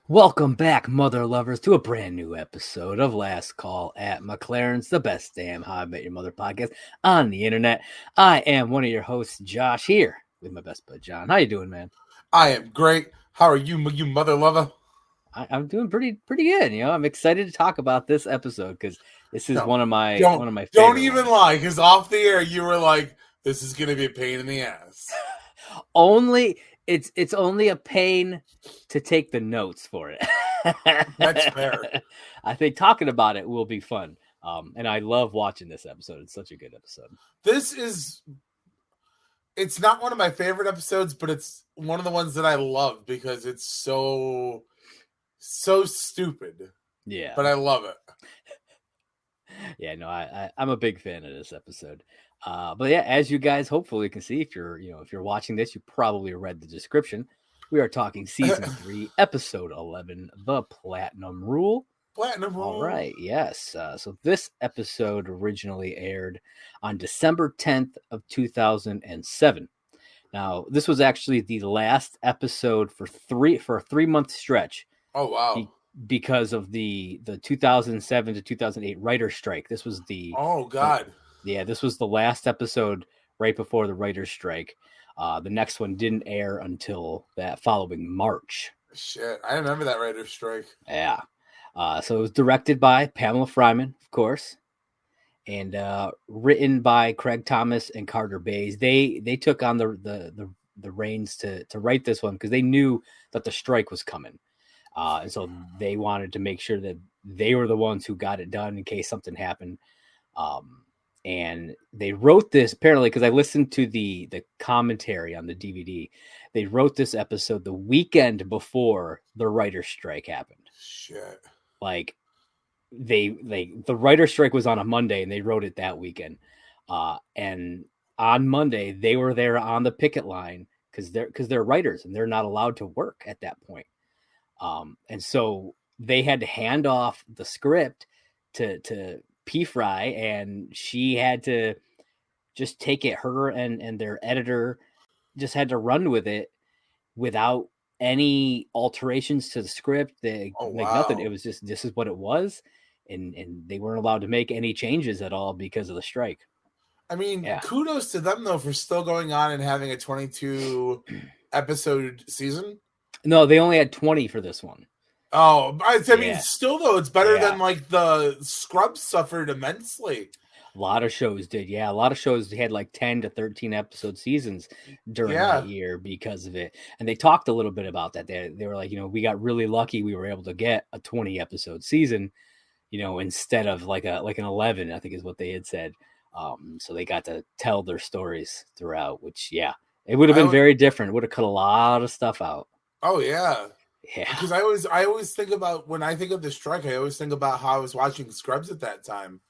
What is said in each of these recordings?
Welcome back, mother lovers, to a brand new episode of Last Call at McLaren's, the best damn How I Met Your Mother podcast on the internet. I am one of your hosts, Josh, here with my best bud, John. How you doing, man? I am great. How are you, you mother lover? I'm doing pretty good. I'm excited to talk about this episode because this is No, one of my don't favorite even ones. lie, because off the air you were like, "This is gonna be a pain in the ass." It's only a pain to take the notes for it. That's fair. I think talking about it will be fun. And I love watching this episode. It's such a good episode. It's not one of my favorite episodes, but it's one of the ones that I love because it's so stupid. Yeah. But I love it. Yeah, no, I'm a big fan of this episode. But yeah, as you guys hopefully can see, if you're watching this, you probably read the description. We are talking season 3, episode 11, The Platinum Rule. Platinum Rule. All right, yes. So this episode originally aired on December 10th of 2007. Now, this was actually the last episode for a 3-month stretch. Oh wow. Because of the 2007 to 2008 writer's strike. This was Oh god. This was the last episode right before the writer's strike. The next one didn't air until that following March. Shit, I remember that writer's strike. Yeah. So it was directed by Pamela Fryman, of course, and written by Craig Thomas and Carter Bays. They took on the reins to write this one because they knew that the strike was coming. And so they wanted to make sure that they were the ones who got it done in case something happened. And they wrote this apparently because I listened to the commentary on the DVD. They wrote this episode the weekend before the writer's strike happened. Shit. Like the writer's strike was on a Monday and they wrote it that weekend. And on Monday they were there on the picket line because they're writers and they're not allowed to work at that point. And so they had to hand off the script to P. Fry, and she had to just take it. Her and their editor just had to run with it without any alterations to the script. Nothing. It was just, this is what it was. And they weren't allowed to make any changes at all because of the strike. I mean, Kudos to them though for still going on and having a 22 episode season. No, they only had 20 for this one. Oh, I mean, still though, it's better than like the Scrubs suffered immensely. A lot of shows did, yeah. A lot of shows had like 10 to 13 episode seasons during that year because of it. And they talked a little bit about that. They were like, we got really lucky. We were able to get a 20 episode season, instead of like an 11, I think is what they had said. So they got to tell their stories throughout, which, it would have been very different. It would have cut a lot of stuff out. Oh, yeah. Yeah. Because I always think about, when I think of the strike, I always think about how I was watching Scrubs at that time.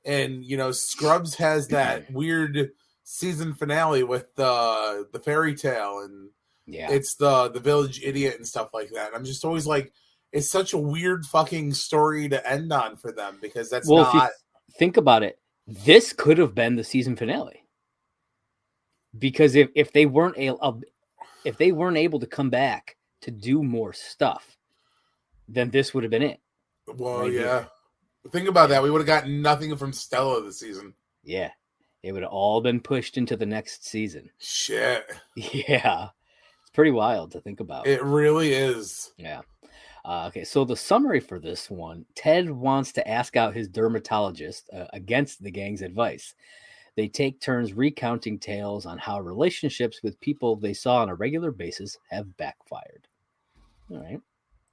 And, Scrubs has that weird season finale with the fairy tale and it's the village idiot and stuff like that. I'm just always like, it's such a weird fucking story to end on for them because that's not. If you think about it, this could have been the season finale. Because if they weren't able to come back to do more stuff, then this would have been it. Well, right here. Think about that. We would have gotten nothing from Stella this season. Yeah. It would have all been pushed into the next season. Shit. Yeah. It's pretty wild to think about. It really is. Yeah. Okay, so the summary for this one, Ted wants to ask out his dermatologist against the gang's advice. They take turns recounting tales on how relationships with people they saw on a regular basis have backfired. All right.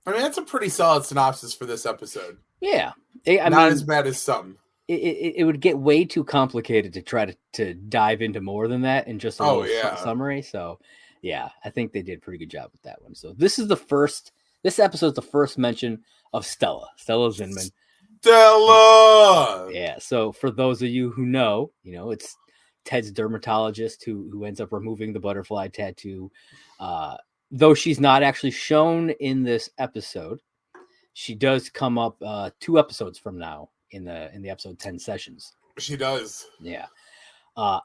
I mean, that's a pretty solid synopsis for this episode. Yeah. I mean, as bad as some. It would get way too complicated to try to dive into more than that in just a little summary. So, yeah, I think they did a pretty good job with that one. So this episode's the first mention of Stella Zinman. Stella! Yeah, so for those of you who know, it's Ted's dermatologist who ends up removing the butterfly tattoo. Though she's not actually shown in this episode, she does come up 2 episodes from now in the episode 10 sessions. She does. Yeah.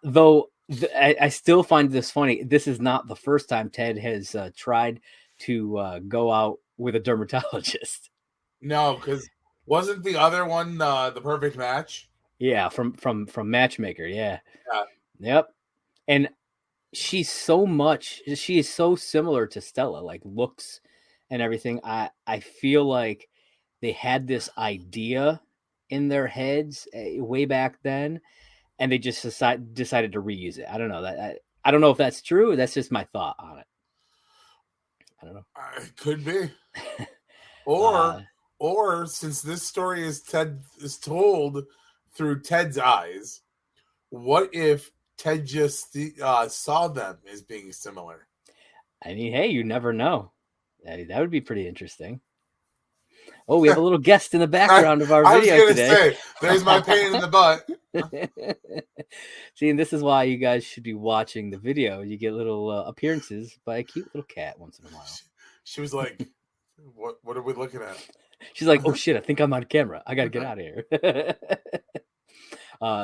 Though I still find this funny. This is not the first time Ted has tried to go out with a dermatologist. No, because wasn't the other one the perfect match? Yeah, from Matchmaker. Yeah. Yeah. Yep. And she is so similar to Stella, like looks and everything. I feel like they had this idea in their heads way back then, and they just decided to reuse it. I don't know that. I don't know if that's true. That's just my thought on it. I don't know. It could be. Uh, Or since this story is told through Ted's eyes, what if Ted just saw them as being similar? I mean, hey, you never know. That would be pretty interesting. Oh, we have a little guest in the I, background of our I was video gonna today. say, there's my pain in the butt. See, and this is why you guys should be watching the video. You get little appearances by a cute little cat once in a while. She was like, "What are we looking at?" She's like, "Oh shit, I think I'm on camera. I gotta get out of here."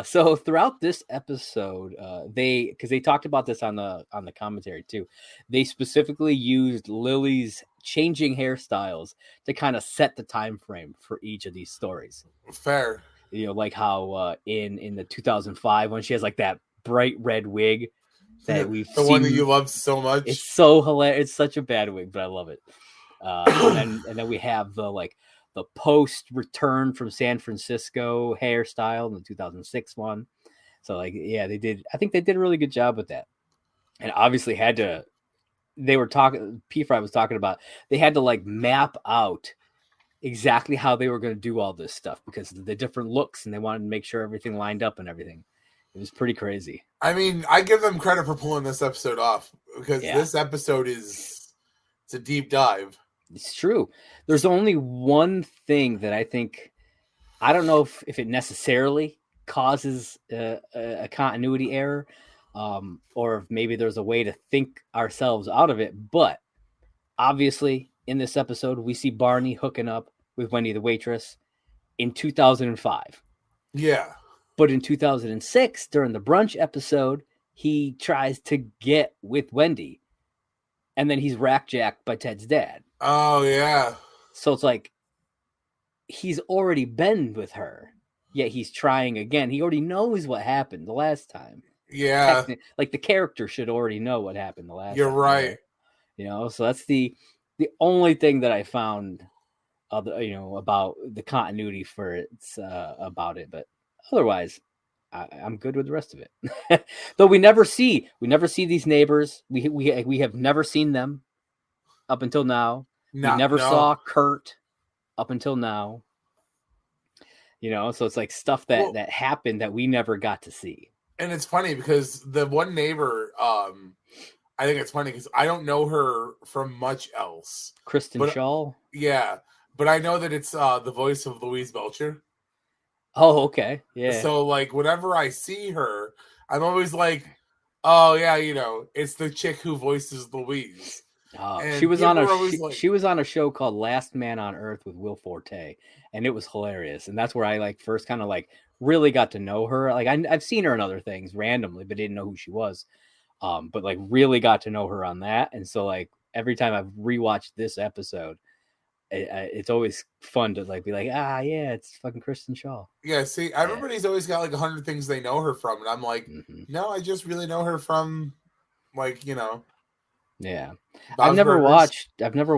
So throughout this episode, because they talked about this on the commentary too, they specifically used Lily's changing hairstyles to kind of set the time frame for each of these stories. Fair. You know, like how in the 2005 when she has like that bright red wig that we've the seen. one that you love so much. It's so hilarious. It's such a bad wig, but I love it. And then we have the post return from San Francisco hairstyle in the 2006 one. So like, yeah, they did. I think they did a really good job with that. And obviously had to. They were talking. P. Fry was talking about. They had to like map out exactly how they were going to do all this stuff because of the different looks, and they wanted to make sure everything lined up and everything. It was pretty crazy. I mean, I give them credit for pulling this episode off because this episode it's a deep dive. It's true. There's only one thing that I think, I don't know if it necessarily causes a continuity error, or if maybe there's a way to think ourselves out of it. But obviously, in this episode, we see Barney hooking up with Wendy the waitress in 2005. Yeah. But in 2006, during the brunch episode, he tries to get with Wendy, and then he's rackjacked by Ted's dad. Oh, yeah. So it's like, he's already been with her, yet he's trying again. He already knows what happened the last time. Yeah. Like the character should already know what happened the last You're time. right. You know, so that's the only thing that I found, about the continuity for it's about it. But otherwise, I'm good with the rest of it. Though we never see these neighbors. We have never seen them up until now. We never saw Kurt up until now. You know, so it's like stuff that happened that we never got to see. And it's funny because the one neighbor, I think it's funny because I don't know her from much else. Kristen Shaw? Yeah. But I know that it's the voice of Louise Belcher. Oh, okay. Yeah. So, like, whenever I see her, I'm always oh, yeah, it's the chick who voices Louise. She was on a show called Last Man on Earth with Will Forte, and it was hilarious. And that's where I first kind of really got to know her. Like I've seen her in other things randomly, but didn't know who she was. But really got to know her on that. And so every time I've rewatched this episode, it's always fun to be yeah, it's fucking Kristen Shaw. Yeah, see, everybody's always got 100 things they know her from, and I'm like, no, I just really know her from Yeah, Bob's I've never Burgers.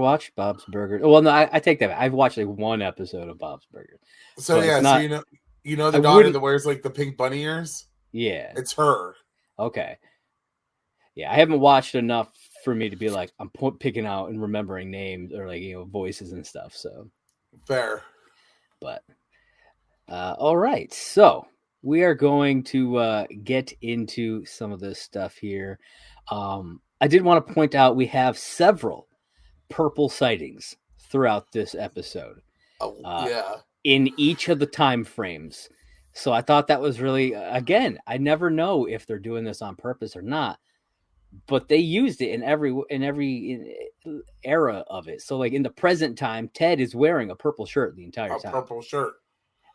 watched Bob's Burgers. Well, no, I take that back. I've watched one episode of Bob's Burgers. So yeah, so the daughter that wears the pink bunny ears. Yeah, it's her. Okay. Yeah, I haven't watched enough for me to be I'm picking out and remembering names or voices and stuff. So fair. But all right, so we are going to get into some of this stuff here. I did want to point out we have several purple sightings throughout this episode. Yeah. In each of the time frames. So I thought that was really, again, I never know if they're doing this on purpose or not, but they used it in every era of it. So in the present time, Ted is wearing a purple shirt the entire time. A purple shirt.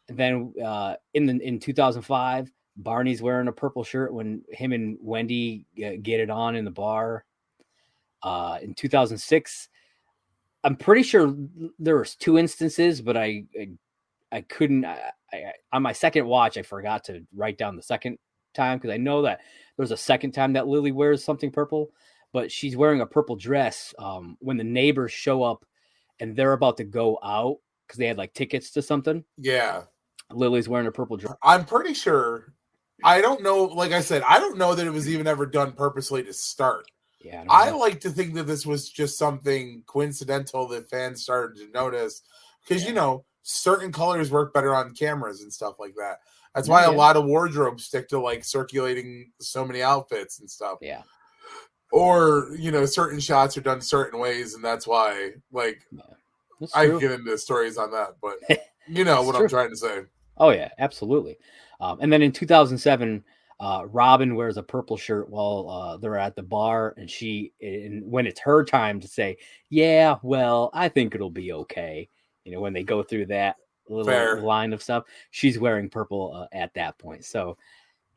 And then in 2005, Barney's wearing a purple shirt when him and Wendy get it on in the bar. In 2006, I'm pretty sure there was 2 instances, but I couldn't. On my second watch, I forgot to write down the second time because I know that there's a second time that Lily wears something purple, but she's wearing a purple dress when the neighbors show up and they're about to go out because they had like tickets to something. Yeah. Lily's wearing a purple dress. I'm pretty sure. I don't know. Like I said, I don't know that it was even ever done purposely to start. Yeah, I like to think that this was just something coincidental that fans started to notice because, certain colors work better on cameras and stuff like that. That's why a lot of wardrobes stick to like circulating so many outfits and stuff. Yeah. Or, certain shots are done certain ways. And that's why, like, I get into stories on that. But you know what I'm trying to say. Oh, yeah, absolutely. And then in 2007, Robin wears a purple shirt while they're at the bar, and when it's her time to say, "Yeah, well, I think it'll be okay," when they go through that little line of stuff, she's wearing purple at that point. So,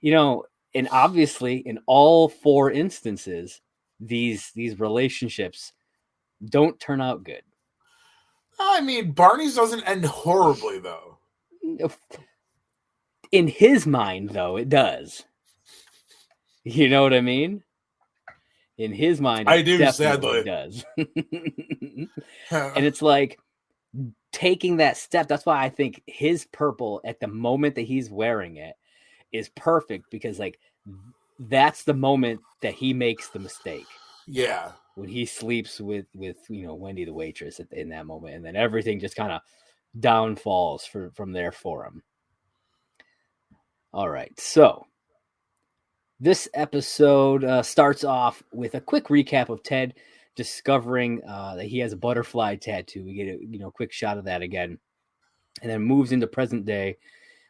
and obviously, in all 4 instances, these relationships don't turn out good. I mean, Barney's doesn't end horribly, though. In his mind, though, it does. You know what I mean? In his mind, it definitely does. And it's like taking that step. That's why I think his purple at the moment that he's wearing it is perfect because, like, that's the moment that he makes the mistake. Yeah. When he sleeps with Wendy the waitress in that moment, and then everything just kind of downfalls from there for him. All right, so this episode starts off with a quick recap of Ted discovering that he has a butterfly tattoo. We get a quick shot of that again, and then moves into present day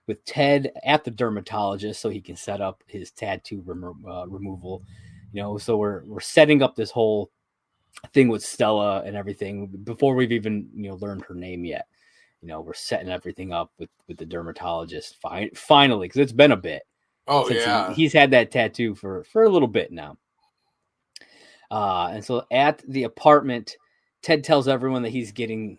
with Ted at the dermatologist so he can set up his tattoo removal. So we're setting up this whole thing with Stella and everything before we've even learned her name yet. We're setting everything up with the dermatologist finally, because it's been a bit. Oh, yeah. He's had that tattoo for a little bit now. And so at the apartment, Ted tells everyone that he's getting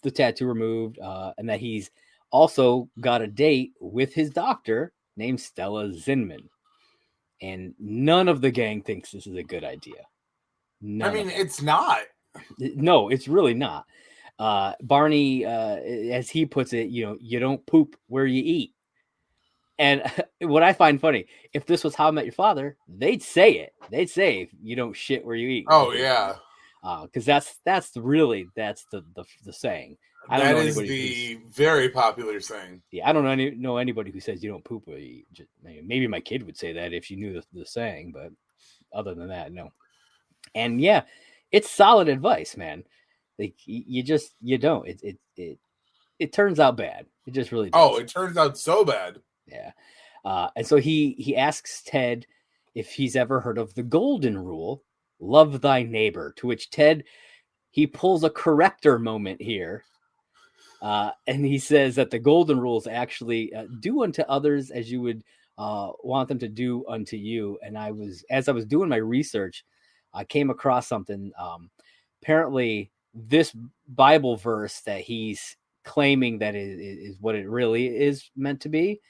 the tattoo removed and that he's also got a date with his doctor named Stella Zinman. And none of the gang thinks this is a good idea. It's not. No, it's really not. Barney, as he puts it, you don't poop where you eat. And what I find funny, if this was How I Met Your Father, they'd say it. They'd say you don't shit where you eat. Oh, yeah. Because that's the saying. I don't that know is the very popular saying. Yeah, I don't know anybody who says you don't poop where you eat. Maybe my kid would say that if she knew the saying, but other than that, no. And yeah, it's solid advice, man. Like you don't. It turns out bad. It just really does. Oh, it turns out so bad. Yeah. And so he asks Ted if he's ever heard of the golden rule, love thy neighbor, to which Ted, he pulls a corrector moment here. And he says that the golden rule is actually do unto others as you would want them to do unto you. And as I was doing my research, I came across something. Apparently, this Bible verse that he's claiming that is what it really is meant to be.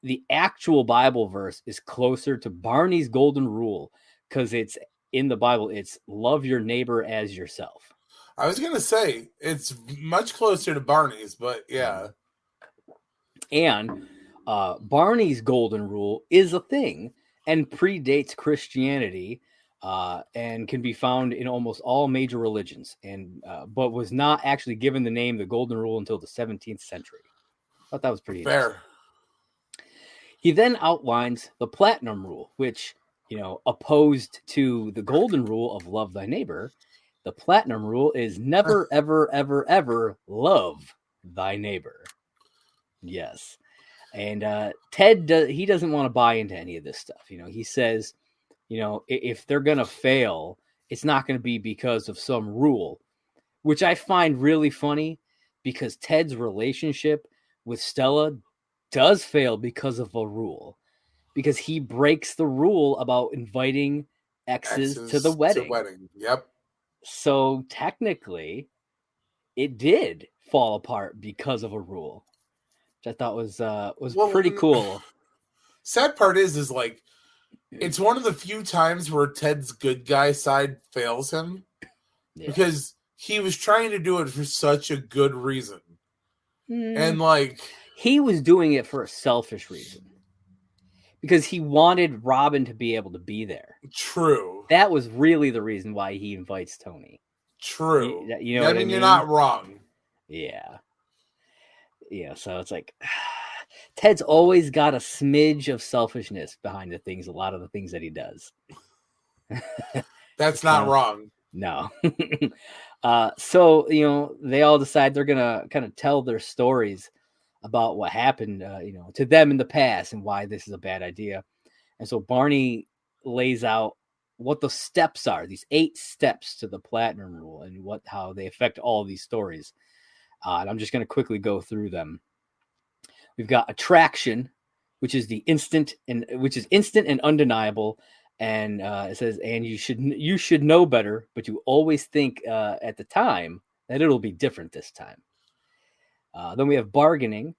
The actual Bible verse is closer to Barney's golden rule because it's in the Bible. It's love your neighbor as yourself. I was going to say it's much closer to Barney's, but yeah. And Barney's golden rule is a thing and predates Christianity and can be found in almost all major religions, but was not actually given the name the golden rule until the 17th century. I thought that was pretty fair. He then outlines the platinum rule, which, opposed to the golden rule of love thy neighbor, the platinum rule is never, ever, ever, ever love thy neighbor. Yes. And Ted, he doesn't want to buy into any of this stuff. He says, if they're going to fail, it's not going to be because of some rule, which I find really funny because Ted's relationship with Stella does fail because of a rule, because he breaks the rule about inviting exes to the wedding. Yep. So technically, it did fall apart because of a rule, which I thought was Well, pretty cool. sad part is like it's one of the few times where Ted's good guy side fails him Yeah. because he was trying to do it for such a good reason. And like he was doing it for a selfish reason because he wanted Robin to be able to be there. true. That was really the reason why he invites Tony. True. You know I what I mean, you're mean? not wrong. Yeah. Yeah. So it's like Ted's always got a smidge of selfishness behind a lot of the things that he does. That's It's kind not of wrong. no. So they all decide they're gonna kind of tell their stories about what happened, to them in the past and why this is a bad idea. And so Barney lays out what the steps are, these 8 steps to the platinum rule, and how they affect all these stories. And I'm just going to quickly go through them. We've got attraction, which is instant and undeniable. And it says, and you should know better, but you always think at the time that it'll be different this time. Then we have bargaining.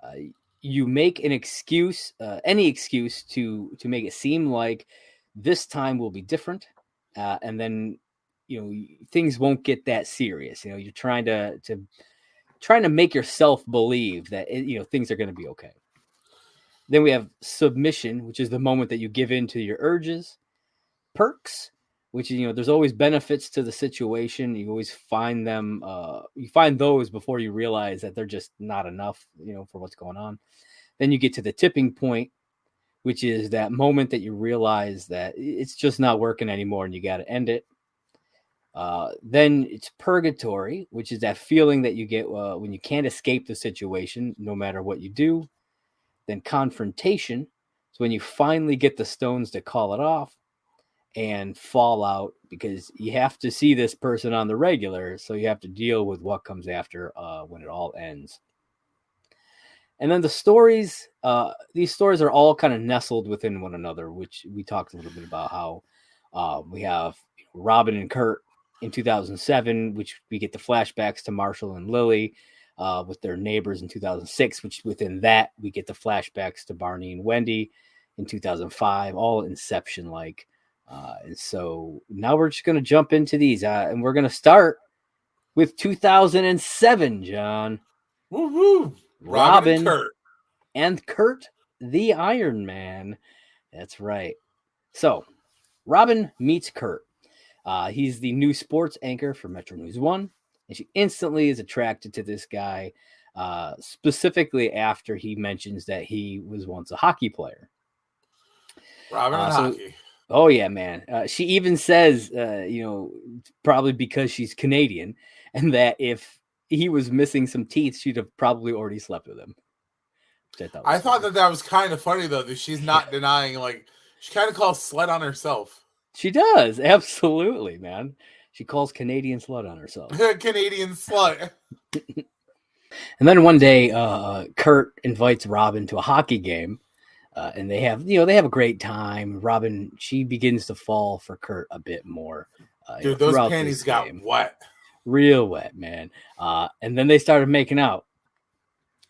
Uh, you make an excuse, any excuse to make it seem like this time will be different, and then things won't get that serious. You're trying to make yourself believe that things are going to be okay. Then we have submission, which is the moment that you give in to your urges. Perks, which is there's always benefits to the situation. You always find them. You find those before you realize that they're just not enough, for what's going on. Then you get to the tipping point, which is that moment that you realize that it's just not working anymore and you got to end it. Then it's purgatory, which is that feeling that you get when you can't escape the situation, no matter what you do. Then confrontation is when you finally get the stones to call it off. And fallout, because you have to see this person on the regular, so you have to deal with what comes after when it all ends. And then the stories, these stories are all kind of nestled within one another, which we talked a little bit about how we have Robin and Kurt in 2007, which we get the flashbacks to Marshall and Lily with their neighbors in 2006, which within that we get the flashbacks to Barney and Wendy in 2005, all Inception-like. And so now we're just going to jump into these, and we're going to start with 2007, John. Woo-hoo. Robin and Kurt the Iron Man. That's right. So Robin meets Kurt. He's the new sports anchor for Metro News 1, and she instantly is attracted to this guy, specifically after he mentions that he was once a hockey player. Robin and hockey. Oh, yeah, man. She even says, probably because she's Canadian, and that if he was missing some teeth, she'd have probably already slept with him. I thought that was kind of funny, though, that she's not denying, like, she kind of calls slut on herself. She does. Absolutely, man. She calls Canadian slut on herself. Canadian slut. And then one day, Kurt invites Robin to a hockey game. And they have a great time. Robin, she begins to fall for Kurt a bit more. Dude, those panties got wet. Real wet, man. And then they started making out.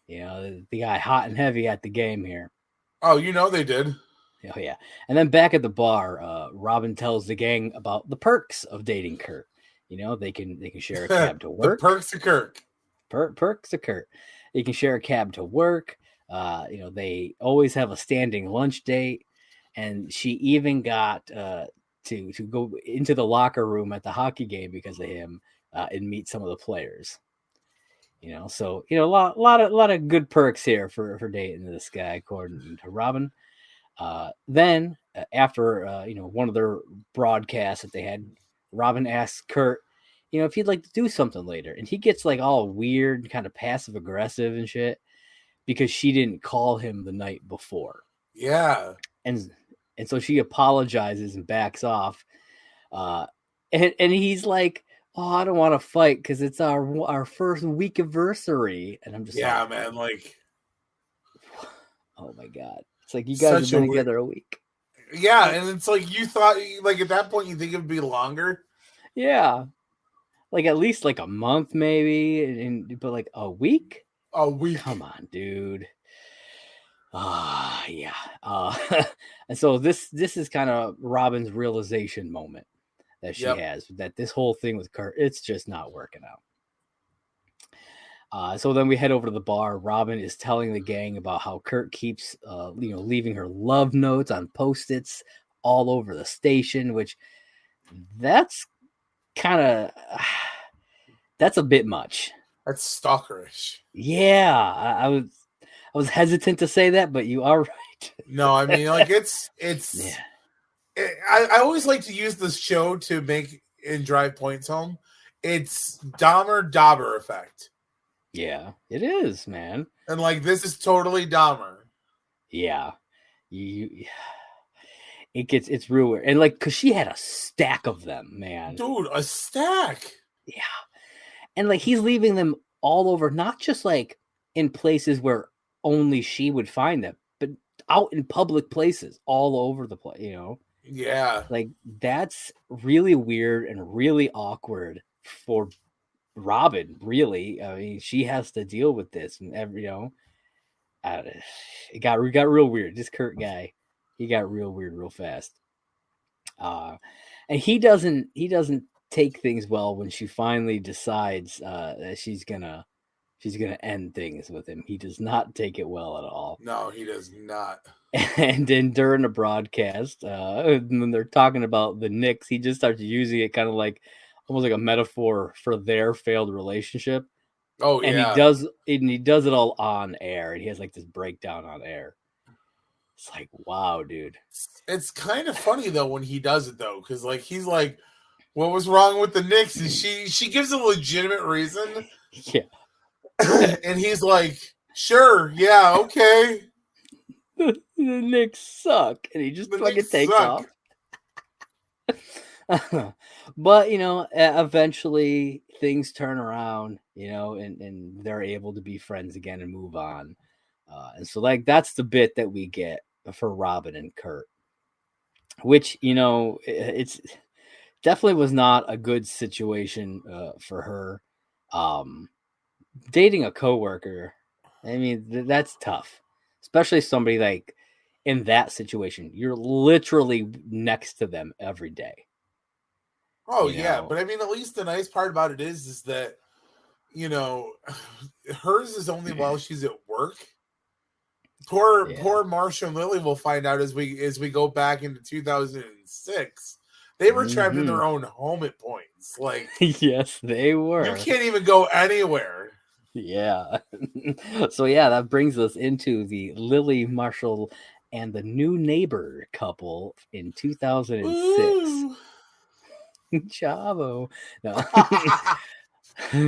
The guy hot and heavy at the game here. Oh, they did. Oh, yeah. And then back at the bar, Robin tells the gang about the perks of dating Kurt. They can share a cab to work. The perks of Kurt. Perks of Kurt. They can share a cab to work. They always have a standing lunch date, and she even got to go into the locker room at the hockey game because of him and meet some of the players. So a lot of good perks here for dating this guy, according to Robin. Then after one of their broadcasts that they had, Robin asks Kurt, if he'd like to do something later, and he gets like all weird, kind of passive aggressive and shit, because she didn't call him the night before. Yeah. And so she apologizes and backs off. And he's like, oh, I don't want to fight because it's our first week anniversary. And I'm just like, man, like, oh my God. It's like you guys have been together a week. Yeah, and it's like you thought, like at that point, you think it would be longer. Yeah. like at least like a month maybe, but like a week? A week. Come on, dude. Yeah. And so this is kind of Robin's realization moment that she Yep. has, that this whole thing with Kurt, it's just not working out. So then we head over to the bar. Robin is telling the gang about how Kurt keeps, leaving her love notes on Post-its all over the station, which that's kind of that's a bit much. That's stalkerish. Yeah, I was hesitant to say that, but you are right. No, I mean, like Yeah. I always like to use this show to make and drive points home. It's Dahmer Dauber effect. Yeah, it is, man. And like this is totally Dahmer. Yeah. It's real weird. And like, cause she had a stack of them, man. Dude, a stack. Yeah. And like he's leaving them all over, not just like in places where only she would find them, but out in public places all over the place, Yeah. Like that's really weird and really awkward for Robin, really. I mean, she has to deal with this and it got real weird. This Kurt guy, he got real weird real fast. And he doesn't take things well when she finally decides that she's gonna end things with him. He does not take it well at all. No, he does not. And then during the broadcast, when they're talking about the Knicks, he just starts using it kind of like almost like a metaphor for their failed relationship. Oh And yeah. he does it all on air, and he has like this breakdown on air. It's like, wow, dude. It's kind of funny though when he does it though, because like he's like, what was wrong with the Knicks? And she gives a legitimate reason. Yeah. And he's like, sure, yeah, okay. The Knicks suck, and he just fucking takes off. But eventually things turn around, and they're able to be friends again and move on. And so like that's the bit that we get for Robin and Kurt, which it's definitely was not a good situation for her. Dating a coworker, I mean, that's tough, especially somebody like in that situation. You're literally next to them every day. Oh yeah, but I mean, at least the nice part about it is that hers is only while she's at work. Poor Marsha and Lily will find out as we go back into 2006. They were trapped in their own home at points. Like yes, they were. You can't even go anywhere. Yeah. So yeah, that brings us into the Lily, Marshall, and the new neighbor couple in 2006. Ooh. Chavo. No.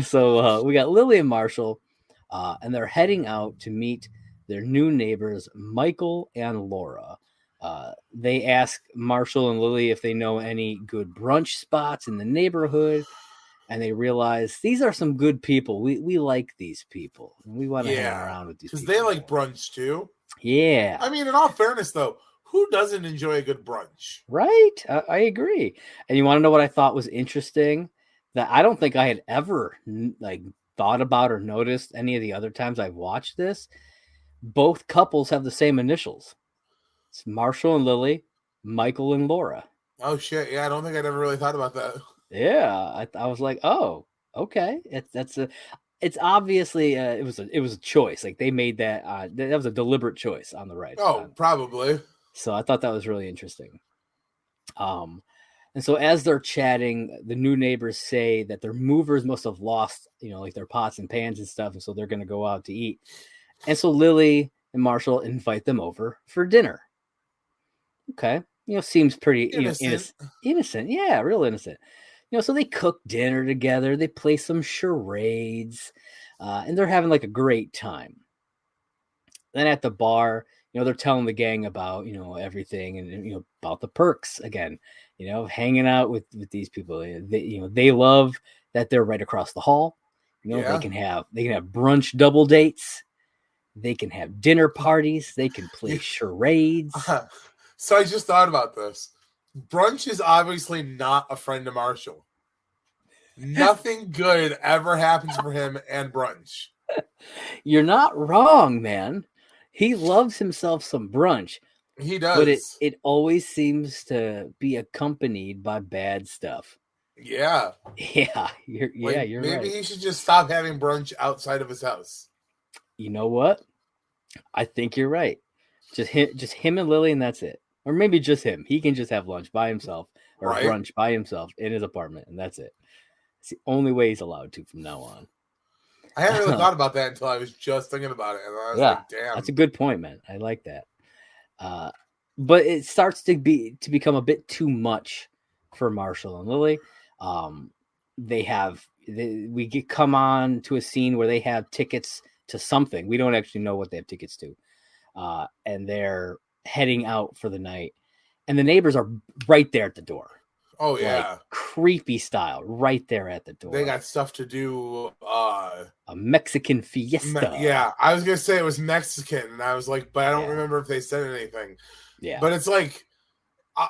So we got Lily and Marshall, and they're heading out to meet their new neighbors, Michael and Laura. They ask Marshall and Lily if they know any good brunch spots in the neighborhood, and they realize these are some good people. We like these people. We want to hang around with these people. Because they like brunch too. Yeah. I mean, in all fairness, though, who doesn't enjoy a good brunch? Right. I agree. And you want to know what I thought was interesting? That I don't think I had ever thought about or noticed any of the other times I've watched this. Both couples have the same initials. It's Marshall and Lily, Michael and Laura. Oh shit! Yeah, I don't think I'd ever really thought about that. Yeah, I was like, oh, okay. It's obviously it was a choice. Like they made that that was a deliberate choice on the right. Oh, probably. So I thought that was really interesting. And so as they're chatting, the new neighbors say that their movers must have lost, like their pots and pans and stuff, and so they're going to go out to eat. And so Lily and Marshall invite them over for dinner. Okay, seems pretty innocent. Yeah, real innocent. So they cook dinner together. They play some charades, and they're having like a great time. Then at the bar, they're telling the gang about everything and about the perks again. Hanging out with these people. They love that they're right across the hall. They can have brunch double dates. They can have dinner parties. They can play charades. So I just thought about this. Brunch is obviously not a friend of Marshall. Nothing good ever happens for him and brunch. You're not wrong, man. He loves himself some brunch, He but does. it always seems to be accompanied by bad stuff. Yeah. Yeah, Like you're maybe right. he should just stop having brunch outside of his house. You know what? I think you're right. Just him and Lily, and that's it. Or maybe just him. He can just have lunch by himself or Right? brunch by himself in his apartment, and that's it. It's the only way he's allowed to from now on. I hadn't really thought about that until I was just thinking about it. And I was Yeah, like, that's a damn. good point, man. I like that. But it starts to become a bit too much for Marshall and Lily. We come on to a scene where they have tickets to something. We don't actually know what they have tickets to, and they're heading out for the night. And the neighbors are right there at the door, Oh like yeah. creepy style, right there at the They door. got stuff to do. A Mexican fiesta. Yeah, I was gonna say it was Mexican, and I was like, but I don't Yeah, remember if they said anything. yeah, But it's like,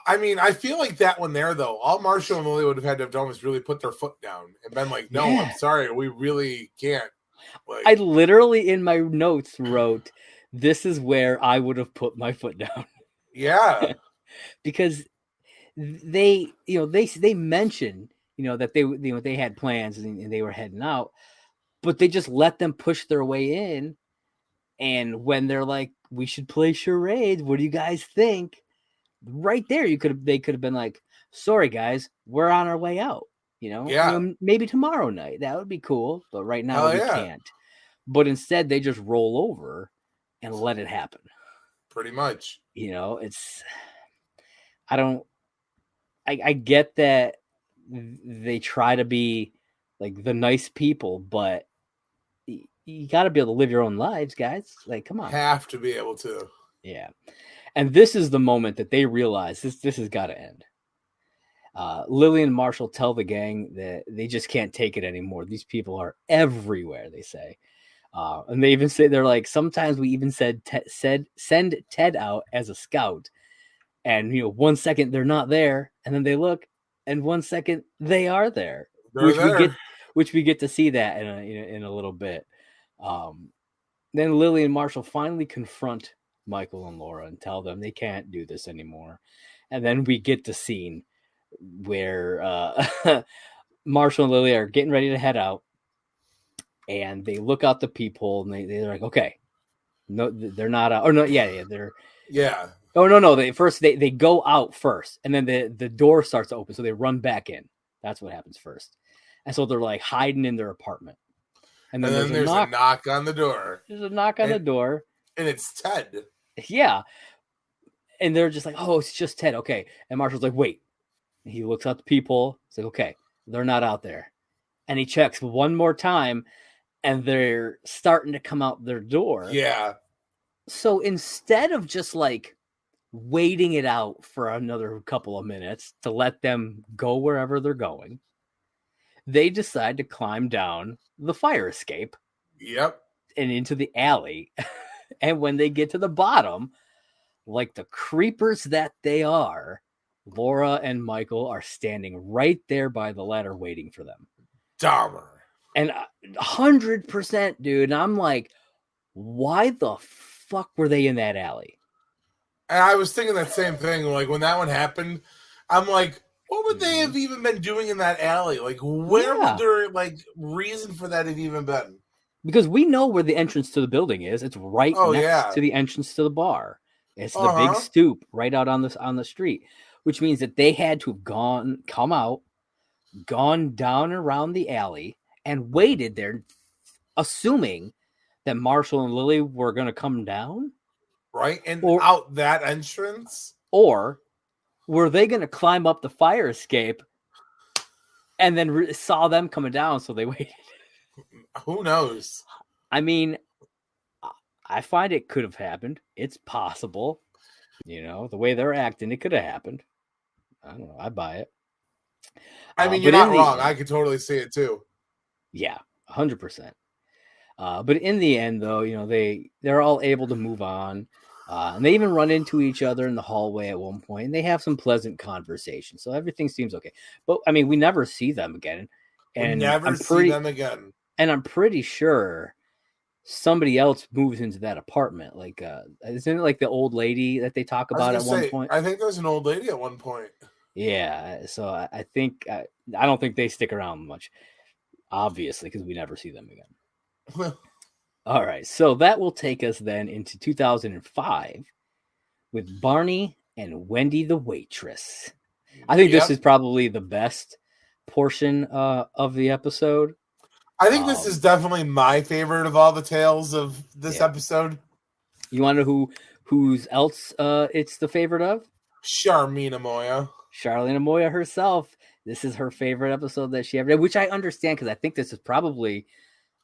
I mean, I feel like that one there though. All Marshall and Lily would have had to have done was really put their foot down and been like, "No, I'm yeah. sorry, we really can't." I Like, literally in my notes wrote, "This is where I would have put my foot down," yeah, because they mentioned that they had plans and they were heading out, but they just let them push their way in. And when they're like, "We should play charades. What do you guys think?" Right there, they could have been like, "Sorry guys, we're on our way out. yeah, Maybe tomorrow night that would be cool, but right now hell we yeah, can't." But instead, they just roll over and let it happen. pretty much. It's I don't I get that they try to be like the nice people, but you got to be able to live your own lives, guys. Like, come on. Have to be able to. Yeah. And this is the moment that they realize this has got to end. Lily and Marshall tell the gang that they just can't take it anymore. These people are everywhere, they say. And they even say, they're like, sometimes we even said send Ted out as a scout. And 1 second they're not there, and then they look, and 1 second they are there, They're there. which we get to see that in a little bit. Then Lily and Marshall finally confront Michael and Laura and tell them they can't do this anymore. And then we get the scene where Marshall and Lily are getting ready to head out, and they look out the peephole and they're like, okay, no, they're not out. Or no, yeah, they're. Yeah. Oh no! They go out first, and then the door starts to open, so they run back in. That's what happens first, and so they're like hiding in their apartment, and And then then there's a there's a knock. knock on the door. There's a knock on the And, door. and it's Ted. Yeah, and they're just like, "Oh, it's just Ted." Okay, and Marshall's like, "Wait." And he looks out the peephole. He's like, "Okay, they're not out there," and he checks one more time, and they're starting to come out their door. Yeah. So instead of just like waiting it out for another couple of minutes to let them go wherever they're going, they decide to climb down the fire escape Yep. and into the alley. And when they get to the bottom, like the creepers that they are, Laura and Michael are standing right there by the ladder waiting for them. Dahmer. And 100%, dude. And I'm like, why the fuck were they in that alley? And I was thinking that same thing. Like when that one happened, I'm like, what would they have even been doing in that alley? Like, where would their like reason for that have even been? Because we know where the entrance to the building is. It's right next to the entrance to the bar. It's the big stoop right out on the street, which means that they had to have come out, gone down around the alley, and waited there, assuming that Marshall and Lily were going to come down. Right? And out that entrance? Or were they going to climb up the fire escape and then saw them coming down, so they waited? Who knows? I mean, I find it could have happened. It's possible. The way they're acting, it could have happened. I don't know. I buy it. I mean, you're not wrong. I could totally see it too. Yeah, 100%. But in the end, though, they're all able to move on. And they even run into each other in the hallway at one point, and they have some pleasant conversation. So everything seems okay. But I mean, we never see them again. And never see them again. And I'm pretty sure somebody else moves into that apartment. Like, isn't it like the old lady that they talk about at one point? I think there's an old lady at one point. Yeah. So I think, I don't think they stick around much, obviously, because we never see them again. All right. So that will take us then into 2005 with Barney and Wendy the waitress. I think this is probably the best portion of the episode. I think this is definitely my favorite of all the tales of this episode. You want to know who's else it's the favorite of? Charlene Moya herself. This is her favorite episode that she ever did, which I understand because I think this is probably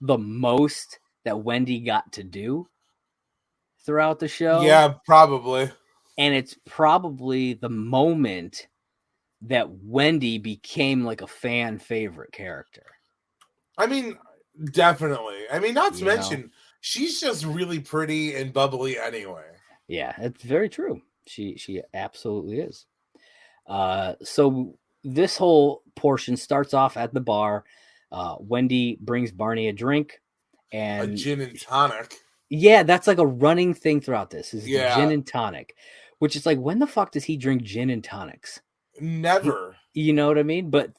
the most that Wendy got to do throughout the show. Yeah, probably. And it's probably the moment that Wendy became like a fan favorite character. I mean, definitely. I mean, not to mention, she's just really pretty and bubbly anyway. Yeah, it's very true. She absolutely is. So this whole portion starts off at the bar. Wendy brings Barney a drink and a gin and tonic. Yeah, that's like a running thing throughout this. Is the gin and tonic, which is like, when the fuck does he drink gin and tonics? Never. You know what I mean? But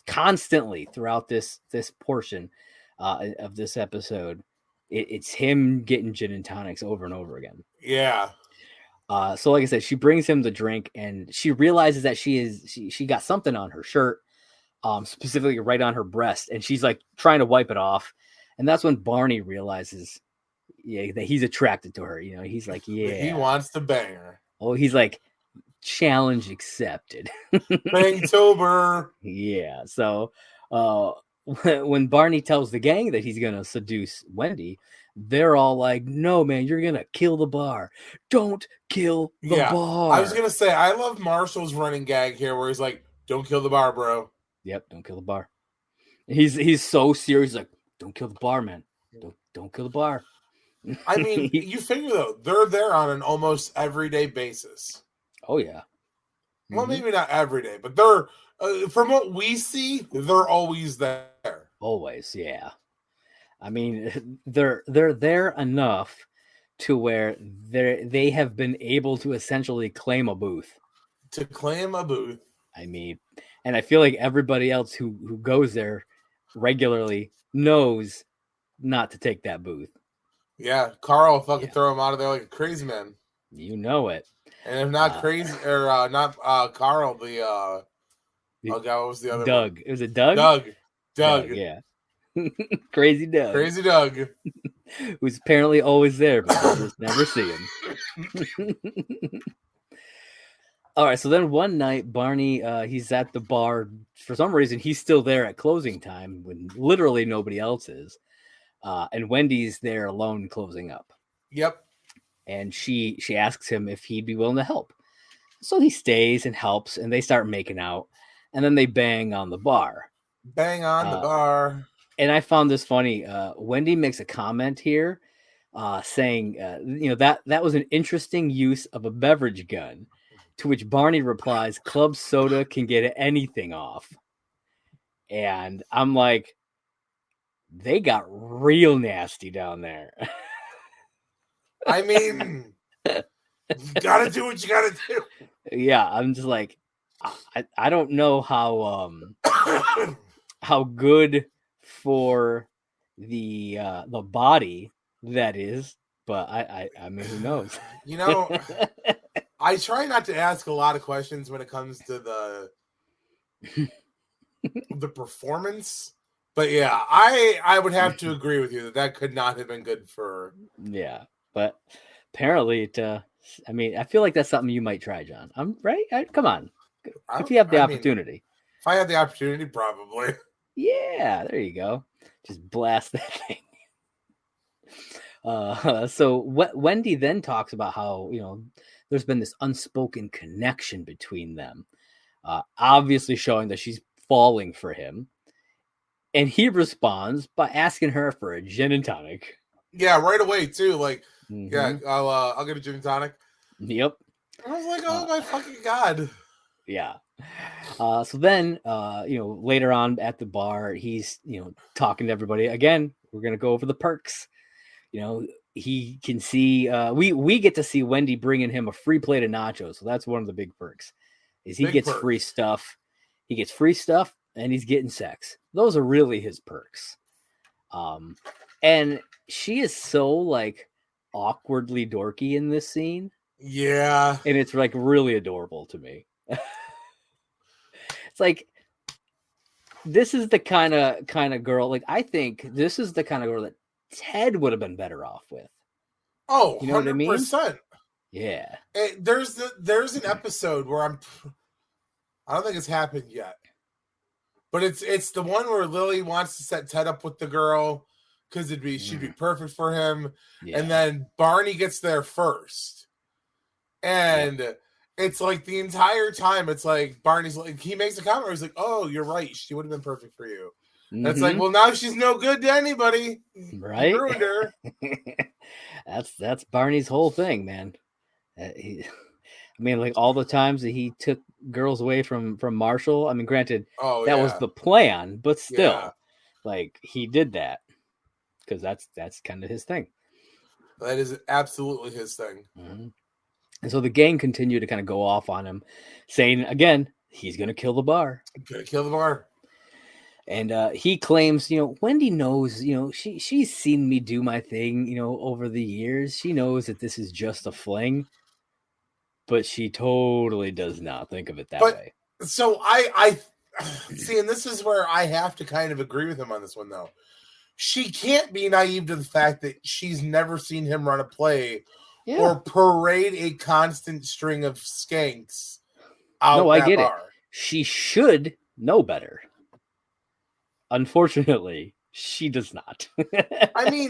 constantly throughout this portion of this episode, it's him getting gin and tonics over and over again. Yeah. So like I said, she brings him the drink and she realizes that she got something on her shirt, specifically right on her breast, and she's like trying to wipe it off. And that's when Barney realizes that he's attracted to her. You know, he's like, he wants to bang her. Oh, he's like, challenge accepted. Bangtober. Yeah. So when Barney tells the gang that he's gonna seduce Wendy, they're all like, no, man, you're gonna kill the bar. Don't kill the bar. I was gonna say, I love Marshall's running gag here where he's like, don't kill the bar, bro. Yep, don't kill the bar. He's so serious, like, don't kill the bar, man. Don't kill the bar. I mean, you figure though, they're there on an almost everyday basis. Oh yeah. Well, maybe not every day, but they're from what we see, they're always there. Always, yeah. I mean, they're there enough to where they have been able to essentially claim a booth. To claim a booth. I mean, and I feel like everybody else who goes there regularly knows not to take that booth. Yeah, Carl will fucking throw him out of there like a crazy man. You know it. And if not crazy, or not Carl, the oh god, what was the other Doug? One? It was a Doug. Doug, yeah. Crazy Doug. Crazy Doug, who's apparently always there, but you just never see him. All right, so then one night, Barney, he's at the bar. For some reason, he's still there at closing time when literally nobody else is. And Wendy's there alone closing up. Yep. And she asks him if he'd be willing to help. So he stays and helps, and they start making out. And then they bang on the bar. Bang on the bar. And I found this funny. Wendy makes a comment here saying, that was an interesting use of a beverage gun. To which Barney replies, club soda can get anything off. And I'm like, they got real nasty down there. I mean, you gotta do what you gotta do. Yeah, I'm just like, I don't know how how good for the body that is, but I mean, who knows? You know, I try not to ask a lot of questions when it comes to the performance. But yeah, I would have to agree with you that could not have been good for her. Yeah, but apparently I mean, I feel like that's something you might try, John. I'm right. Come on, if you have the opportunity. If I had the opportunity, probably. Yeah, there you go. Just blast that thing. So Wendy then talks about how, there's been this unspoken connection between them, obviously showing that she's falling for him. And he responds by asking her for a gin and tonic. Yeah, right away too. Like, yeah, I'll get a gin and tonic. Yep. I was like, oh my fucking god. Yeah. So then, later on at the bar, he's, talking to everybody again. We're going to go over the perks. He can see, we get to see Wendy bringing him a free plate of nachos. So that's one of the big perks is he gets free stuff. He gets free stuff and he's getting sex. Those are really his perks. And she is so like awkwardly dorky in this scene. Yeah. And it's like really adorable to me. It's like, this is the kind of girl, like, I think this is the kind of girl that Ted would have been better off with. Oh, you know 100%. What I mean? Yeah. There's an episode where I don't think it's happened yet, but it's the one where Lily wants to set Ted up with the girl because she'd be perfect for him, and then Barney gets there first, and it's like the entire time it's like Barney's like, he makes a comment, he's like, "Oh, you're right, she would have been perfect for you." Mm-hmm. It's like, well, now she's no good to anybody, right? You ruined her. That's Barney's whole thing, man. Like all the times that he took girls away from Marshall. I mean, granted, that was the plan, but still, like, he did that because that's kind of his thing. That is absolutely his thing. Mm-hmm. And so the gang continued to kind of go off on him, saying again, he's going to kill the bar. Going to kill the bar. And he claims, Wendy knows, she's seen me do my thing, over the years. She knows that this is just a fling, but she totally does not think of it that way. So I see, and this is where I have to kind of agree with him on this one, though. She can't be naive to the fact that she's never seen him run a play or parade a constant string of skanks out I get bar. It. She should know better. Unfortunately, she does not. I mean,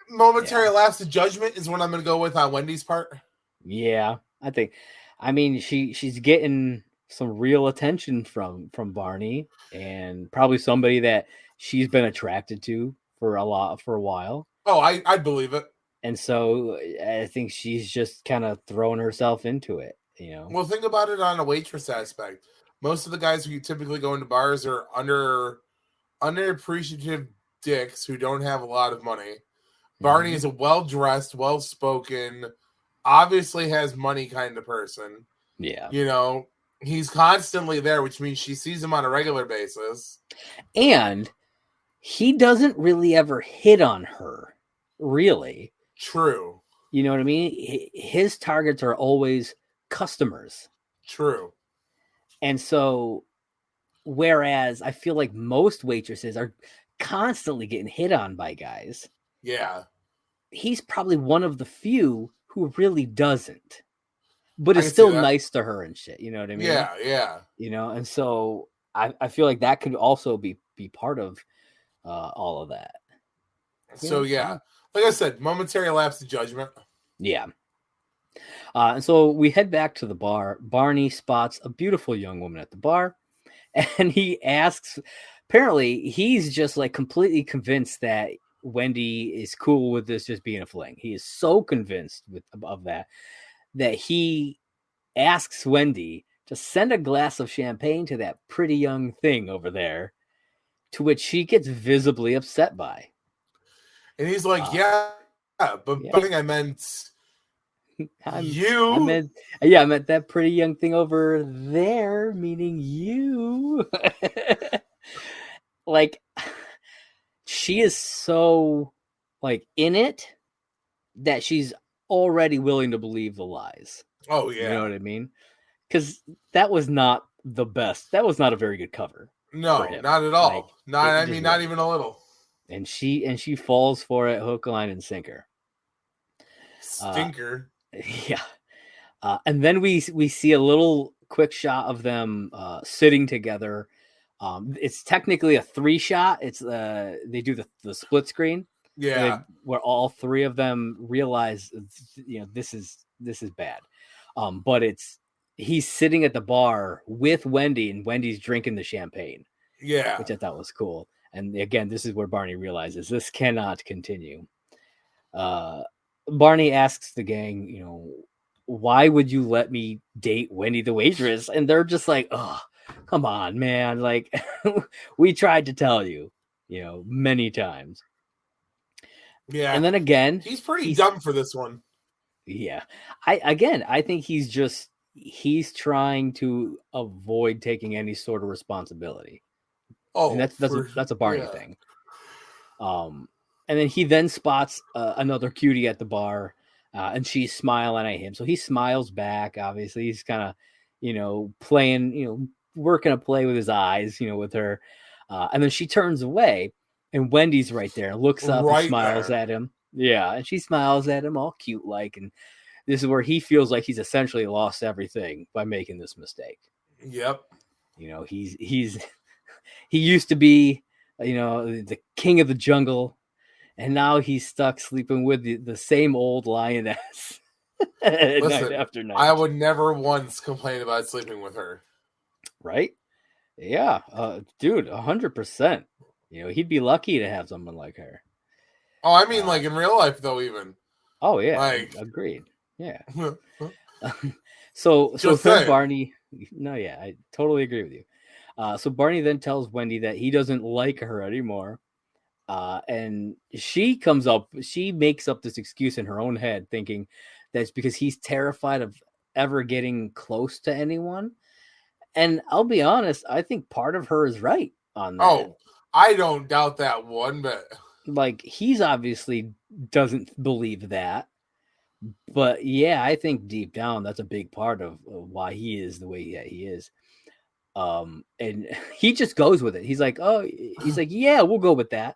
momentary lapse of judgment is what I'm going to go with on Wendy's part. Yeah, I think. I mean, she's getting some real attention from Barney, and probably somebody that she's been attracted to for a while. Oh, I believe it. And so I think she's just kind of throwing herself into it, Well, think about it on a waitress aspect. Most of the guys who typically go into bars are underappreciative dicks who don't have a lot of money. Mm-hmm. Barney is a well-dressed, well-spoken, obviously has money kind of person. Yeah. He's constantly there, which means she sees him on a regular basis. And he doesn't really ever hit on her, really. True. You know what I mean? His targets are always customers. True. And so, whereas I feel like most waitresses are constantly getting hit on by guys. Yeah. He's probably one of the few who really doesn't, but is still nice to her and shit. You know what I mean? Yeah, yeah. And so I feel like that could also be part of all of that. So, yeah. Like I said, momentary lapse of judgment. Yeah. And so we head back to the bar. Barney spots a beautiful young woman at the bar, and he asks, apparently he's just like completely convinced that Wendy is cool with this just being a fling. He is so convinced of that he asks Wendy to send a glass of champagne to that pretty young thing over there, to which she gets visibly upset by. And he's like, but I think I meant... I meant that pretty young thing over there, meaning you. Like, she is so like in it that she's already willing to believe the lies. Oh yeah. You know what I mean? Because that was not the best. That was not a very good cover. No, not at all. Not even a little. And she falls for it, hook, line, and sinker. Stinker. Yeah. And then we see a little quick shot of them sitting together. It's technically a 3-shot. It's they do the split screen. Yeah. Where all 3 of them realize, this is bad. But he's sitting at the bar with Wendy, and Wendy's drinking the champagne. Yeah. Which I thought was cool. And again, this is where Barney realizes this cannot continue. Barney asks the gang, why would you let me date Wendy the waitress? And they're just like, oh, come on, man. Like, we tried to tell you, many times. Yeah. And then again, He's pretty dumb for this one. Yeah. I think he's trying to avoid taking any sort of responsibility. And that's a Barney thing. And then he then spots another cutie at the bar, and she's smiling at him. So he smiles back. Obviously, he's kind of, playing, working a play with his eyes, with her. And then she turns away, and Wendy's right there, looks up and smiles at him. Yeah, and she smiles at him, all cute like. And this is where he feels like he's essentially lost everything by making this mistake. Yep. He used to be, the king of the jungle. And now he's stuck sleeping with the same old lioness Listen, night after night. I would never once complain about sleeping with her. Right? Yeah. Dude, 100%. He'd be lucky to have someone like her. Oh, I mean, like in real life, though, even. Oh, yeah. Like, agreed. Yeah. So then Barney... No, yeah, I totally agree with you. So Barney then tells Wendy that he doesn't like her anymore. And she makes up this excuse in her own head, thinking that's because he's terrified of ever getting close to anyone. And I'll be honest, I think part of her is right on that. Oh, I don't doubt that one bit. Like, he's obviously doesn't believe that. But yeah, I think deep down, that's a big part of why he is the way he is. And he just goes with it. He's like, yeah, we'll go with that.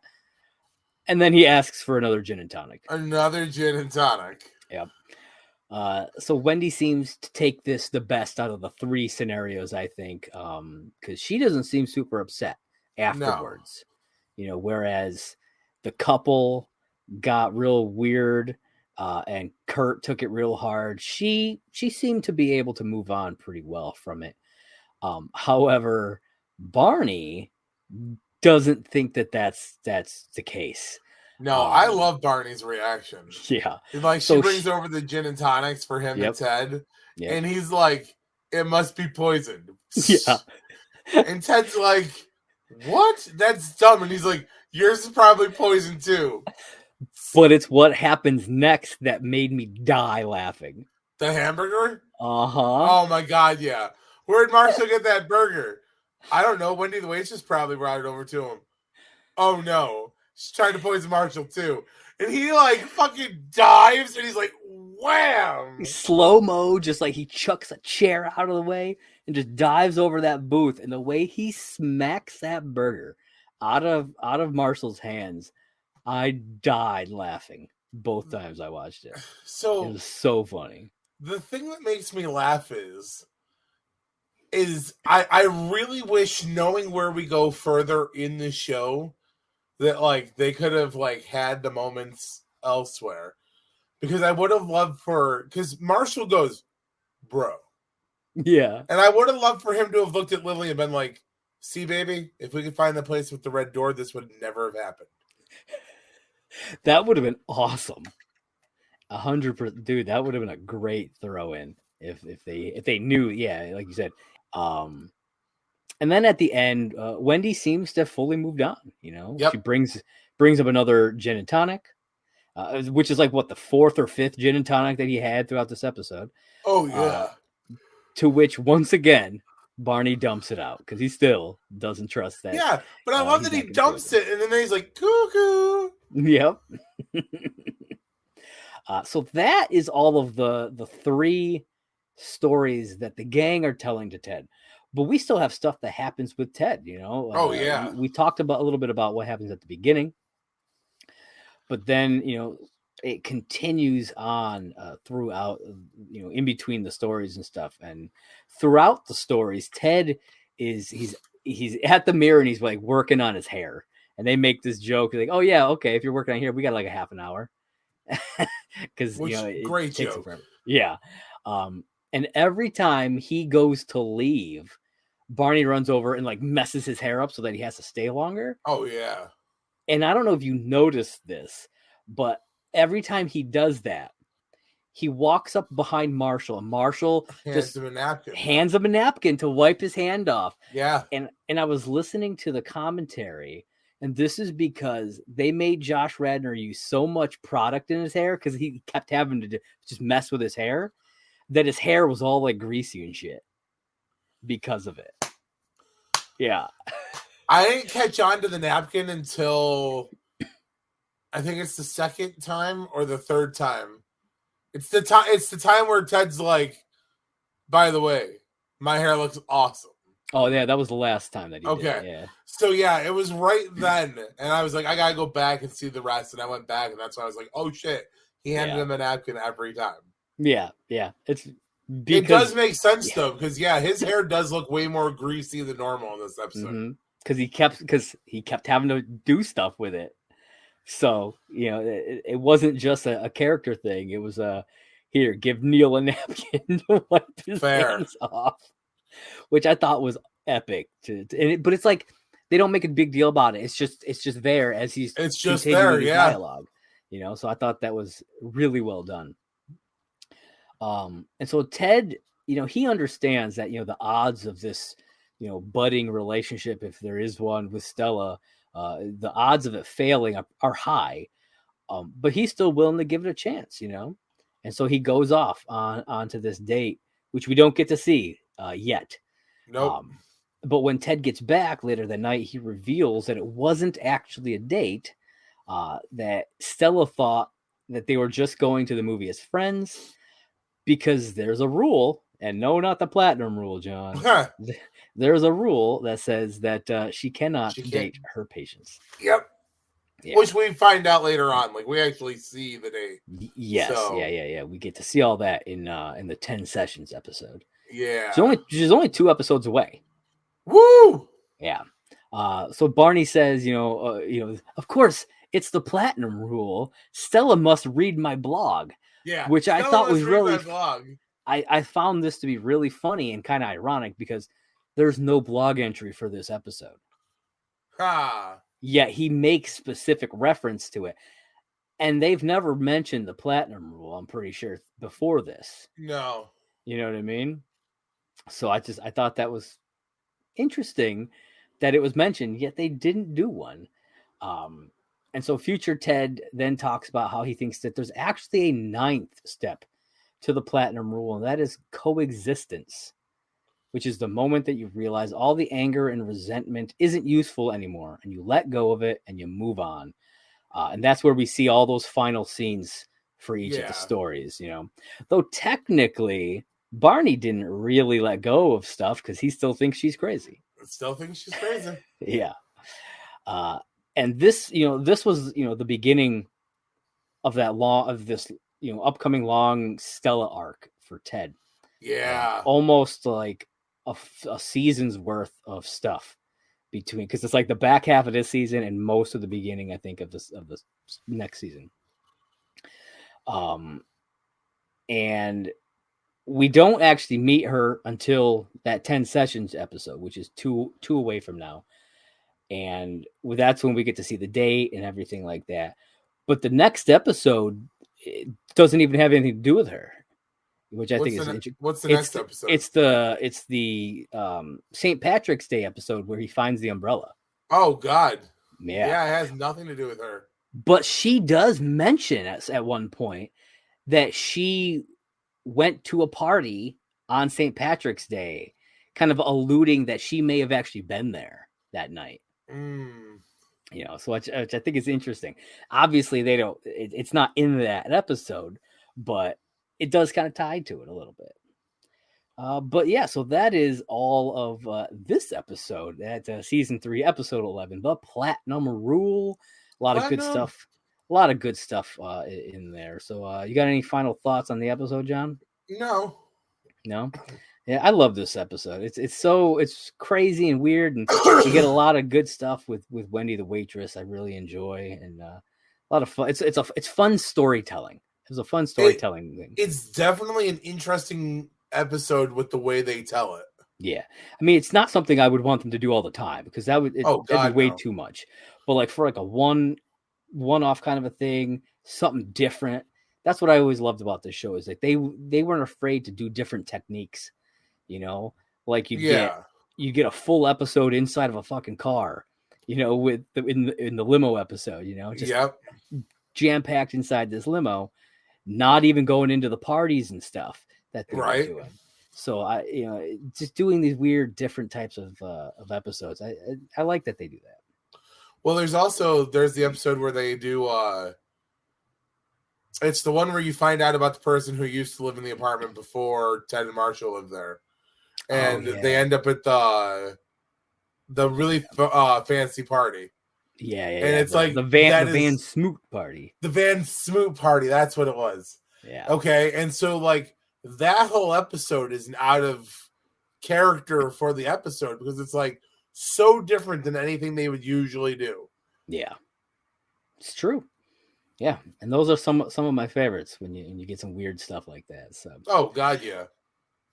And then he asks for another gin and tonic. Another gin and tonic. Yep. So Wendy seems to take this the best out of the three scenarios, I think, because she doesn't seem super upset afterwards. No. Whereas the couple got real weird, and Kurt took it real hard. She seemed to be able to move on pretty well from it. However, Barney doesn't think that's the case. No, I love Barney's reaction. Yeah. Like, she brings over the gin and tonics for him and Ted. Yep. And he's like, it must be poisoned. Yeah. And Ted's like, what? That's dumb. And he's like, yours is probably poison too. But it's what happens next that made me die laughing. The hamburger? Uh-huh. Oh my God, yeah. Where'd Marshall get that burger? I don't know. Wendy the waitress probably brought it over to him. Oh no. She's trying to poison Marshall too. And he like fucking dives and he's like, wham! Slow-mo, just like he chucks a chair out of the way and just dives over that booth. And the way he smacks that burger out of Marshall's hands, I died laughing both times I watched it. So it was so funny. The thing that makes me laugh is I really wish, knowing where we go further in the show, that like they could have like had the moments elsewhere, because I would have loved because Marshall goes, bro. Yeah. And I would have loved for him to have looked at Lily and been like, see, baby, if we could find the place with the red door, this would never have happened. That would have been awesome. 100%, dude. That would have been a great throw in if they knew. Yeah, like you said. And then at the end, Wendy seems to have fully moved on. Yep. She brings up another gin and tonic, which is like what, the fourth or fifth gin and tonic that he had throughout this episode. Oh yeah. To which once again Barney dumps it out because he still doesn't trust that. Yeah, but I love that he dumps it and then he's like, cuckoo. Yep. So that is all of the three stories that the gang are telling to Ted. But we still have stuff that happens with Ted, Oh, yeah. We talked a little bit about what happens at the beginning. But then, it continues on throughout, in between the stories and stuff. And throughout the stories, Ted he's at the mirror and he's like working on his hair. And they make this joke like, oh yeah, okay, if you're working on here, we got like a half an hour. Because great takes joke. Yeah. And every time he goes to leave, Barney runs over and like messes his hair up so that he has to stay longer. Oh yeah. And I don't know if you noticed this, but every time he does that, he walks up behind Marshall, and Marshall Hands just him a napkin. hands him a napkin to wipe his hand off. Yeah. And I was listening to the commentary, and this is because they made Josh Radnor use so much product in his hair because he kept having to just mess with his hair, that his hair was all like greasy and shit because of it. Yeah. I didn't catch on to the napkin until I think it's the second time or the third time. It's the time where Ted's like, by the way, my hair looks awesome. Oh yeah, that was the last time that he did it. Yeah. So yeah, it was right then, and I was like, I gotta go back and see the rest, and I went back, and that's why I was like, oh shit, he handed him a napkin every time. Yeah. It's because it does make sense though, because his hair does look way more greasy than normal in this episode. Because he kept having to do stuff with it. So it wasn't just a character thing. It was here, give Neil a napkin to wipe his hands off, which I thought was epic. But it's like they don't make a big deal about it. It's just there as he's continuing his dialogue. So I thought that was really well done. And so Ted, he understands that the odds of this budding relationship, if there is one, with Stella, the odds of it failing are high, but he's still willing to give it a chance, and so he goes off onto this date, which we don't get to see yet. Nope. But when Ted gets back later that night, he reveals that it wasn't actually a date, that Stella thought that they were just going to the movie as friends, because there's a rule, and no, not the platinum rule, John. There's a rule that says that she cannot date her patients. Yep. Yeah. Which we find out later on. Like, we actually see the date. Yes. So. Yeah. We get to see all that in the 10 sessions episode. Yeah. She's only 2 episodes away. Woo! Yeah. So Barney says, of course, it's the platinum rule. Stella must read my blog. Yeah. Which Stella I thought was really I found this to be really funny and kind of ironic, because there's no blog entry for this episode. Yet he makes specific reference to it. And they've never mentioned the platinum rule, I'm pretty sure, before this. No. You know what I mean? So I thought that was interesting that it was mentioned, yet they didn't do one. And so future Ted then talks about how he thinks that there's actually a 9th step to the platinum rule, and that is coexistence, which is the moment that you realize all the anger and resentment isn't useful anymore, and you let go of it and you move on. And that's where we see all those final scenes for each of the stories, Though technically, Barney didn't really let go of stuff because he still thinks she's crazy. Yeah. And this, this was, the beginning of this upcoming long Stella arc for Ted. Yeah. Almost like a season's worth of stuff between, because it's like the back half of this season and most of the beginning, I think, of this next season. And we don't actually meet her until that 10 sessions episode, which is two away from now. And that's when we get to see the date and everything like that. But the next episode, it doesn't even have anything to do with her, which I think is interesting. What's the next episode? It's the St. Patrick's Day episode where he finds the umbrella. Oh God. Yeah. It has nothing to do with her. But she does mention at one point that she went to a party on St. Patrick's Day, kind of alluding that she may have actually been there that night. So which I think is interesting. Obviously, they don't. It's not in that episode, but it does kind of tie to it a little bit. But yeah, so that is all of this episode. That's season 3, episode 11, the Platinum Rule. A lot of good stuff. A lot of good stuff in there. So, you got any final thoughts on the episode, John? No. Yeah, I love this episode. It's crazy and weird, and you get a lot of good stuff with Wendy the waitress. I really enjoy, and a lot of fun. It's fun storytelling. It was a fun storytelling thing. It's definitely an interesting episode with the way they tell it. Yeah, I mean, it's not something I would want them to do all the time, because that'd be way too much. But like for like a one-off kind of a thing, something different. that's what I always loved about this show is like they weren't afraid to do different techniques, you know, like Yeah. you get a full episode inside of a fucking car, you know, with in the limo episode, you know, just Yep. jam packed inside this limo, not even going into the parties and stuff that they were Right. doing. So you know, just doing these weird different types of episodes. I like that they do that. Well, there's the episode where they do it's the one where you find out about the person who used to live in the apartment before Ted and Marshall lived there. Oh And they yeah, end up at the really fancy party. And yeah. it's like The that Van is Smoot party. the Van Smoot party. That's what it was. Yeah, Okay. And so like that whole episode is out of character for the episode because it's like so different than anything they would usually do. yeah, it's true. Yeah, and those are some of my favorites when you get some weird stuff like that. So, Oh God, yeah.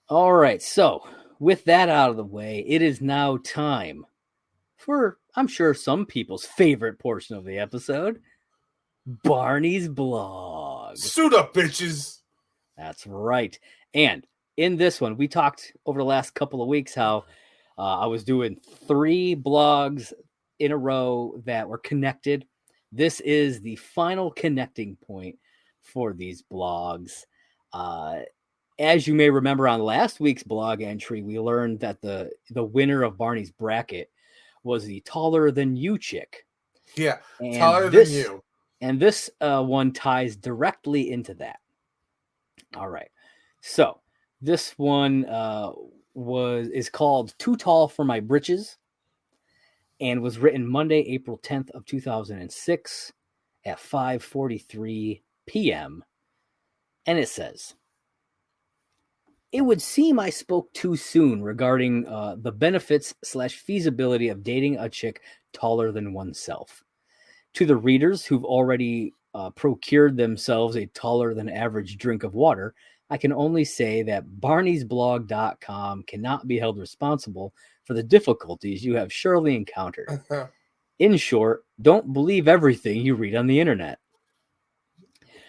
all right. So, with that out of the way, it is now time for I'm sure some people's favorite portion of the episode, Barney's blog. Suit up, bitches. That's right. And in this one, we talked over the last couple of weeks how I was doing 3 blogs in a row that were connected. This is the final connecting point for these blogs. As you may remember on last week's blog entry, we learned that the winner of Barney's bracket was the taller than you chick. Yeah, And taller this, than you. And this one ties directly into that. All right. So this one is called Too Tall for My Britches and was written Monday, April 10th of 2006 at 5:43 p.m. And it says, it would seem I spoke too soon regarding the benefits / feasibility of dating a chick taller than oneself. To the readers who've already procured themselves a taller than average drink of water, I can only say that barneysblog.com cannot be held responsible for the difficulties you have surely encountered. In short, don't believe everything you read on the internet.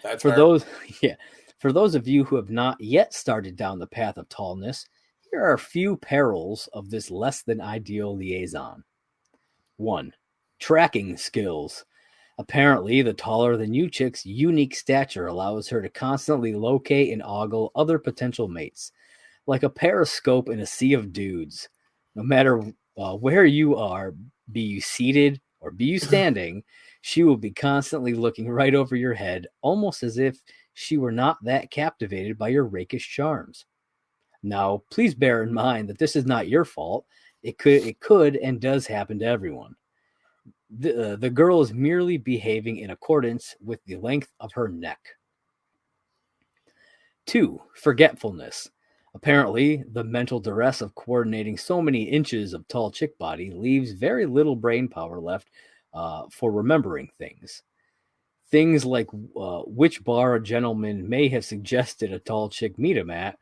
That's For fair. those, yeah, for those of you who have not yet started down the path of tallness, here are a few perils of this less than ideal liaison. 1. Tracking skills. Apparently, the taller than you chick's unique stature allows her to constantly locate and ogle other potential mates, like a periscope in a sea of dudes. No matter where you are, be you seated or be you standing, she will be constantly looking right over your head, almost as if she were not that captivated by your rakish charms. Now, please bear in mind that this is not your fault. It could and does happen to everyone. The girl is merely behaving in accordance with the length of her neck. 2. Forgetfulness. Apparently, the mental duress of coordinating so many inches of tall chick body leaves very little brain power left for remembering things. Things like which bar a gentleman may have suggested a tall chick meet him at,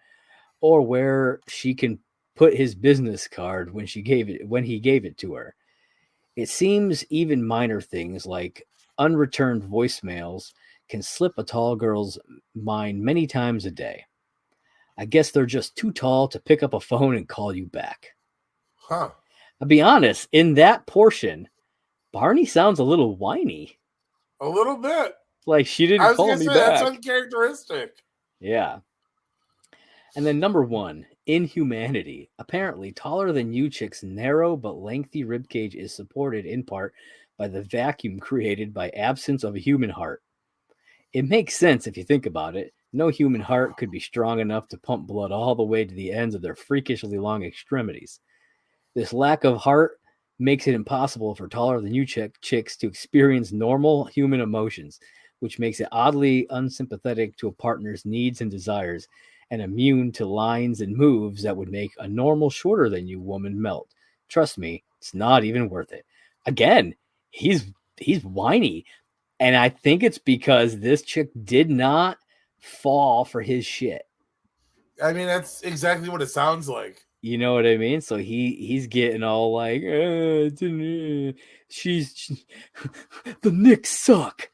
or where she can put his business card when he gave it to her. It seems even minor things like unreturned voicemails can slip a tall girl's mind many times a day. I guess they're just too tall to pick up a phone and call you back. Huh. I'll be honest, in that portion, Barney sounds a little whiny. A little bit. Like she I didn't was call gonna me say back. that's uncharacteristic. Yeah. And then number 1, inhumanity. Apparently, taller than you chick's narrow but lengthy ribcage is supported in part by the vacuum created by absence of a human heart. It makes sense if you think about it. No human heart could be strong enough to pump blood all the way to the ends of their freakishly long extremities. This lack of heart makes it impossible for taller than you chicks to experience normal human emotions, which makes it oddly unsympathetic to a partner's needs and desires and immune to lines and moves that would make a normal shorter than you woman melt. Trust me, it's not even worth it. Again, he's whiny. And I think it's because this chick did not fall for his shit. I mean, that's exactly what it sounds like. You know what I mean? So he's getting all like, the Knicks suck.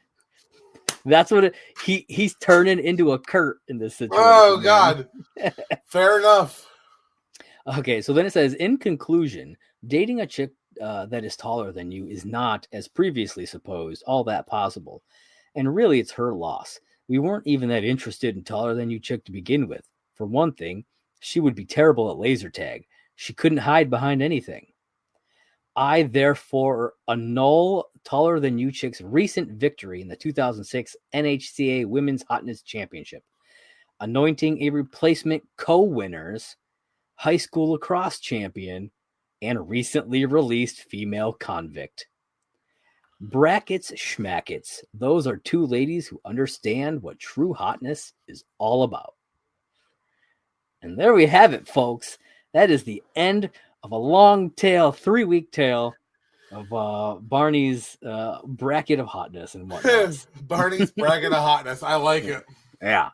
That's what he's turning into a Kurt in this situation. Oh, man. God. Fair enough. Okay, so then it says, in conclusion, dating a chick that is taller than you is not, as previously supposed, all that possible. And really, it's her loss. We weren't even that interested in taller than you chick to begin with. For one thing, she would be terrible at laser tag. She couldn't hide behind anything. I therefore annul taller than you chick's recent victory in the 2006 NHCA Women's Hotness Championship, anointing a replacement co-winners, high school lacrosse champion, and recently released female convict. Brackets schmackets. Those are two ladies who understand what true hotness is all about. And there we have it, folks. That is the end of a long tale, 3-week tale of Barney's bracket of hotness and whatnot. Barney's bracket of hotness. I like it. Yeah.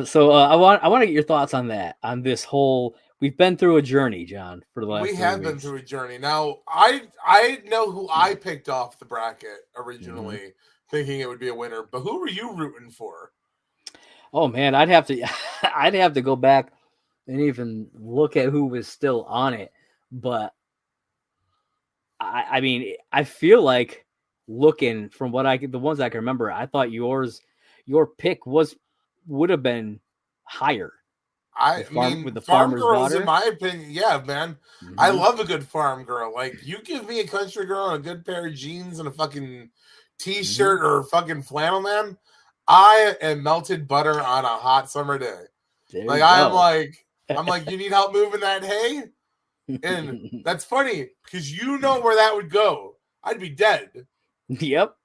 So I want to get your thoughts on that, on this whole. We've been through a journey, John, for the last. We 3 have weeks. been through a journey. Now, I know who I picked off the bracket originally, thinking it would be a winner. But who were you rooting for? Oh man, I'd have to go back and even look at who was still on it. But I mean, I feel like looking from the ones I can remember, I thought your pick would have been higher. With the Farm farmer's girls, daughter. in my opinion, yeah, man. I love a good farm girl. Like, you give me a country girl and a good pair of jeans and a fucking t-shirt or a fucking flannel, man, I am melted butter on a hot summer day. Like, I'm like, you need help moving that hay? And that's funny because you know where that would go. I'd be dead. Yep.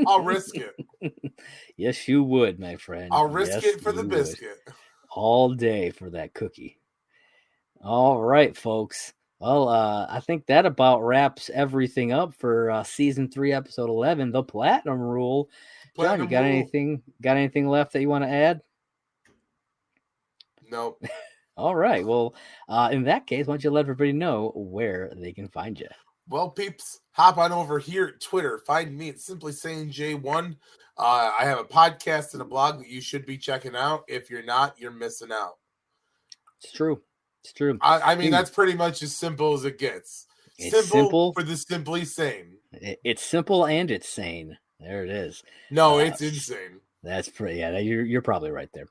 I'll risk it. Yes, you would, my friend. I'll risk it for the biscuit. All day for that cookie. All right, folks. Well, I think that about wraps everything up for season 3, episode 11, the Platinum Rule. John, you got anything left that you want to add? Nope. All right. Well, in that case, why don't you let everybody know where they can find you? Well, peeps, hop on over here at Twitter. Find me at Simply Saying J1. I have a podcast and a blog that you should be checking out. If you're not, you're missing out. It's true. It's true. I mean, that's pretty much as simple as it gets. It's simple for the simply sane. It's simple and it's sane. There it is. No, it's insane. That's pretty. Yeah, you're probably right there.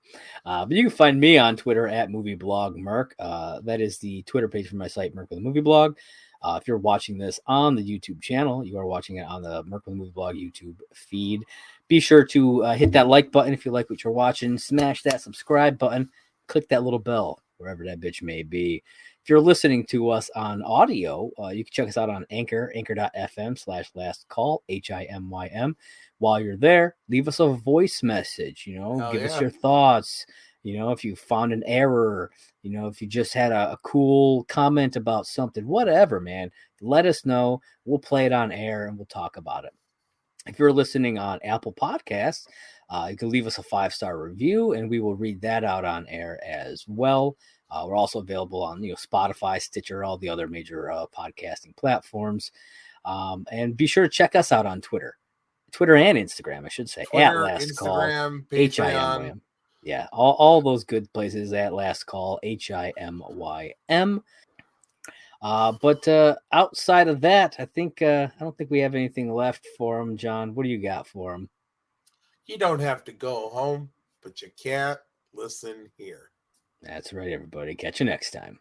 But you can find me on Twitter at movieblog Merc. That is the Twitter page for my site, Merc with a Movie Blog. If you're watching this on the YouTube channel, you are watching it on the Merc with a Movie Blog YouTube feed. Be sure to hit that like button if you like what you're watching. Smash that subscribe button. Click that little bell, wherever that bitch may be. If you're listening to us on audio, you can check us out on anchor.fm/last call, HIMYM. While you're there, leave us a voice message, give us your thoughts. If you found an error, if you just had a cool comment about something, whatever, man, let us know. We'll play it on air and we'll talk about it. If you're listening on Apple Podcasts, you can leave us a 5-star review and we will read that out on air as well. We're also available on Spotify, Stitcher, all the other major podcasting platforms. And be sure to check us out on Twitter and Instagram, I should say. Twitter, at Last Instagram, Call, Patreon. HIMYM. Yeah, all those good places at Last Call, HIMYM. But outside of that, I don't think we have anything left for them, John. What do you got for them? You don't have to go home, but you can't listen here. That's right, everybody. Catch you next time.